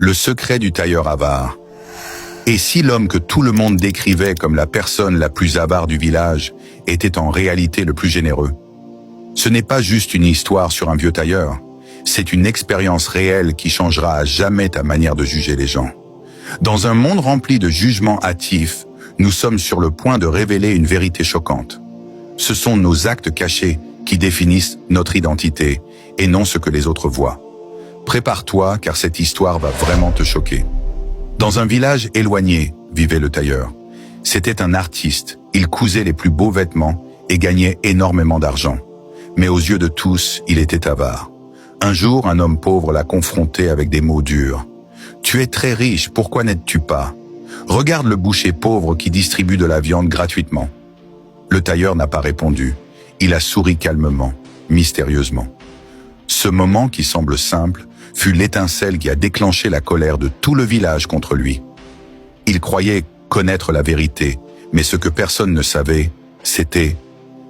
Le secret du tailleur avare. Et si l'homme que tout le monde décrivait comme la personne la plus avare du village était en réalité le plus généreux? Ce n'est pas juste une histoire sur un vieux tailleur, c'est une expérience réelle qui changera à jamais ta manière de juger les gens. Dans un monde rempli de jugements hâtifs, nous sommes sur le point de révéler une vérité choquante. Ce sont nos actes cachés qui définissent notre identité et non ce que les autres voient. Prépare-toi car cette histoire va vraiment te choquer. Dans un village éloigné vivait le tailleur. C'était un artiste, il cousait les plus beaux vêtements et gagnait énormément d'argent. Mais aux yeux de tous, il était avare. Un jour, un homme pauvre l'a confronté avec des mots durs. « Tu es très riche, pourquoi n'aides-tu pas? Regarde le boucher pauvre qui distribue de la viande gratuitement. » Le tailleur n'a pas répondu. Il a souri calmement, mystérieusement. Ce moment qui semble simple fut l'étincelle qui a déclenché la colère de tout le village contre lui. Il croyait connaître la vérité, mais ce que personne ne savait, c'était...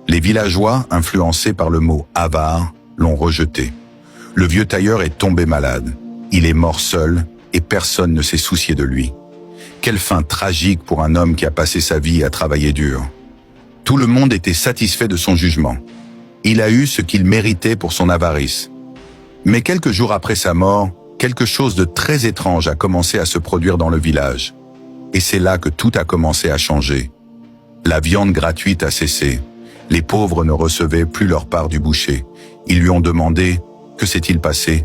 Les villageois, influencés par le mot « avare », l'ont rejeté. Le vieux tailleur est tombé malade. Il est mort seul et personne ne s'est soucié de lui. Quelle fin tragique pour un homme qui a passé sa vie à travailler dur. Tout le monde était satisfait de son jugement. Il a eu ce qu'il méritait pour son avarice. Mais quelques jours après sa mort, quelque chose de très étrange a commencé à se produire dans le village. Et c'est là que tout a commencé à changer. La viande gratuite a cessé. Les pauvres ne recevaient plus leur part du boucher. Ils lui ont demandé « Que s'est-il passé ?»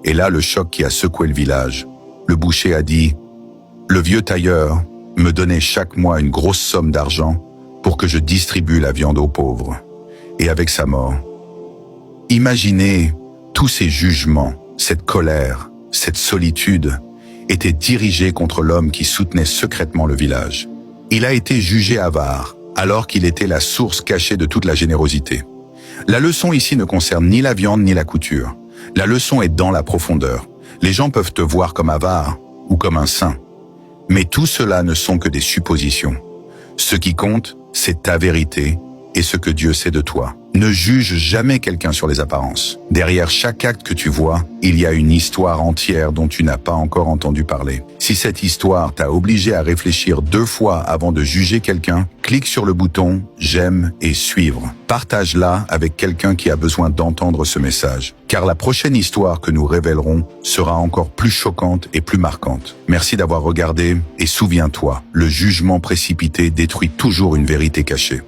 Et là, le choc qui a secoué le village. Le boucher a dit « Le vieux tailleur me donnait chaque mois une grosse somme d'argent pour que je distribue la viande aux pauvres. Et avec sa mort, imaginez tous ces jugements, cette colère, cette solitude étaient dirigés contre l'homme qui soutenait secrètement le village. Il a été jugé avare, alors qu'il était la source cachée de toute la générosité. La leçon ici ne concerne ni la viande ni la couture. La leçon est dans la profondeur. Les gens peuvent te voir comme avare ou comme un saint. Mais tout cela ne sont que des suppositions. Ce qui compte, c'est ta vérité et ce que Dieu sait de toi. Ne juge jamais quelqu'un sur les apparences. Derrière chaque acte que tu vois, il y a une histoire entière dont tu n'as pas encore entendu parler. Si cette histoire t'a obligé à réfléchir 2 fois avant de juger quelqu'un, clique sur le bouton « J'aime » et « Suivre ». Partage-la avec quelqu'un qui a besoin d'entendre ce message. Car la prochaine histoire que nous révélerons sera encore plus choquante et plus marquante. Merci d'avoir regardé et souviens-toi, le jugement précipité détruit toujours une vérité cachée.